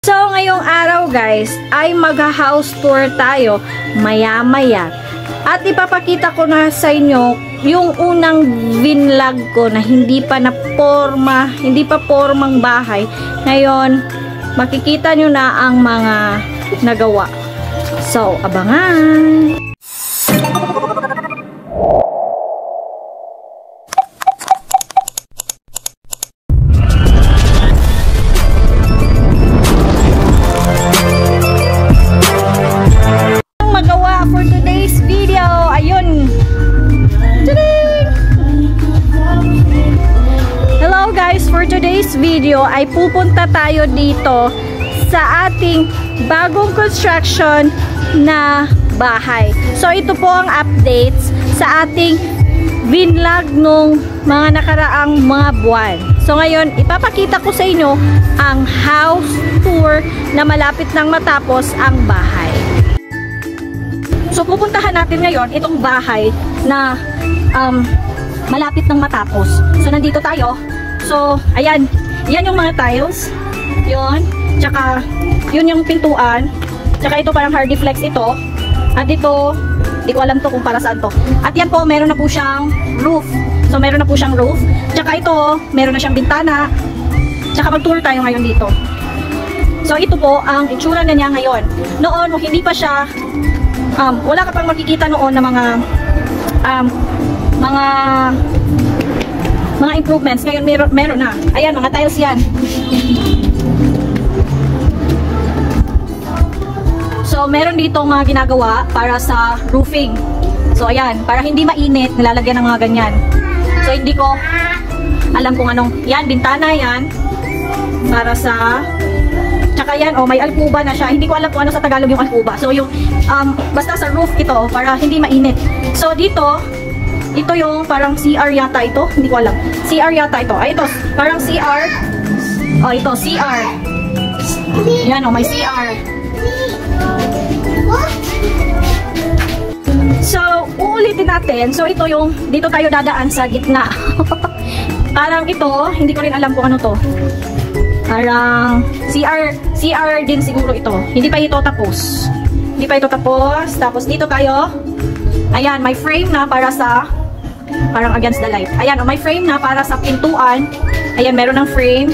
So, ngayong araw guys, ay mag-house tour tayo maya-maya. At ipapakita ko na sa inyo yung unang vinlog ko na hindi pa formang bahay. Ngayon, makikita nyo na ang mga nagawa. So, abangan! For today's video, ayun. Hello guys, for today's video ay pupunta tayo dito sa ating bagong construction na bahay. So ito po ang updates sa ating vinlog nung mga nakaraang mga buwan. So ngayon, ipapakita ko sa inyo ang house tour na malapit nang matapos ang bahay. So, pupuntahan natin ngayon itong bahay na malapit nang matapos. So, nandito tayo. So, ayan. Yan yung mga tiles. Yun. Tsaka, yun yung pintuan. Tsaka ito parang hard flex ito. At ito, di ko alam to kung para saan to. At yan po, meron na po siyang roof. So, meron na po siyang roof. Tsaka ito, meron na siyang bintana. Tsaka mag-tour tayo ngayon dito. So, ito po ang itsura na niya ngayon. Noon, hindi pa siya wala ka pang makikita noon na mga improvements. Ngayon meron na. Ayan, mga tiles yan. So, meron dito mga ginagawa para sa roofing. So, ayan, para hindi mainit, nilalagyan ng mga ganyan. So, hindi ko alam kung anong, yan, bintana yan. Para sa tsaka yan, may alkuba na siya. Hindi ko alam kung ano sa Tagalog yung alkuba. So, yung, basta sa roof ito, para hindi mainit. So, dito, ito yung parang CR yata ito. Hindi ko alam. CR yata ito. Ay, ito, parang CR. Oh, ito, CR. Yan, may CR. So, uulitin natin. So, ito yung, dito tayo dadaan sa gitna. Parang ito, hindi ko rin alam kung ano to. Parang CR din siguro ito. Hindi pa ito tapos. Hindi pa ito tapos. Tapos dito tayo. Ayan, may frame na para sa parang against the light. Ayan, may frame na para sa pintuan. Ayan, meron ng frame.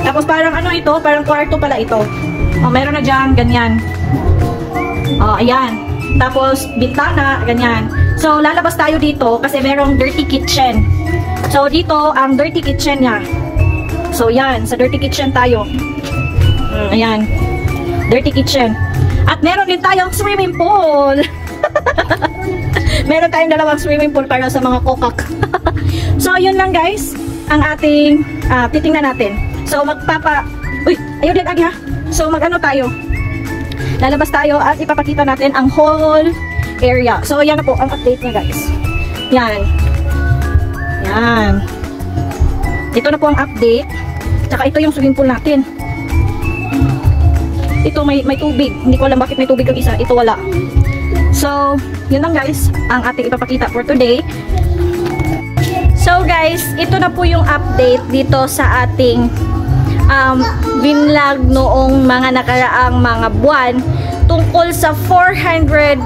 Tapos parang ano ito? Parang kwarto pala ito. Meron na dyan, ganyan. Ayan. Tapos bintana, ganyan. So, lalabas tayo dito kasi merong dirty kitchen. So, dito ang dirty kitchen niya. So, yan. Sa dirty kitchen tayo. Ayan. Dirty kitchen. At meron din tayong swimming pool. Meron tayong dalawang swimming pool para sa mga kokak. So, yun lang guys. Ang ating titingnan natin. So, uy! Ayun din, Agi ha. So, mag-ano tayo. Lalabas tayo at ipapakita natin ang whole area. So, yan na po ang update niya guys. Yan. Yan. Ito na po ang update. Tsaka ito yung swimming pool natin. Ito may tubig. Hindi ko alam bakit may tubig yung isa. Ito wala. So, yun lang guys ang ating ipapakita for today. So guys, ito na po yung update dito sa ating vinlog noong mga nakaraang mga buwan tungkol sa 430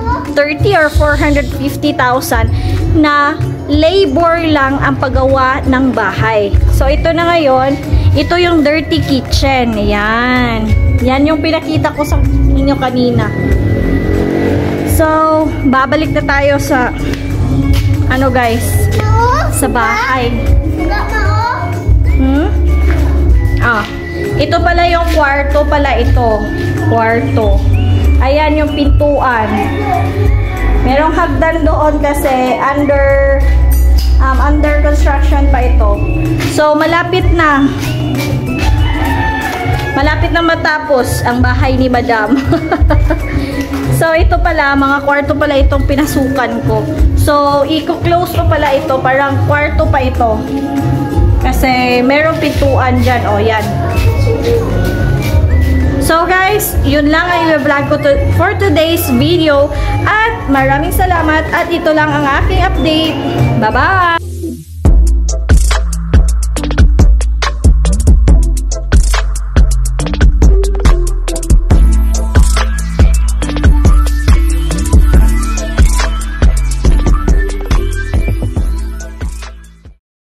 or 450,000 na labor lang ang paggawa ng bahay. So, ito na ngayon. Ito yung dirty kitchen. Ayan. Yan yung pinakita ko sa inyo kanina. So, babalik na tayo sa ano guys? Sa bahay. Ito pala yung kwarto pala ito. Kwarto. Ayan yung pintuan. Merong hagdan doon kasi under construction pa ito. So, malapit na. Malapit na matapos ang bahay ni Madam. So, ito pala, mga kwarto pala itong pinasukan ko. So, i-close ko pala ito. Parang kwarto pa ito. Kasi, merong pintuan dyan. Yan. So, guys, yun lang ang i-vlog ko for today's video. At maraming salamat. At ito lang ang aking update. Bye-bye!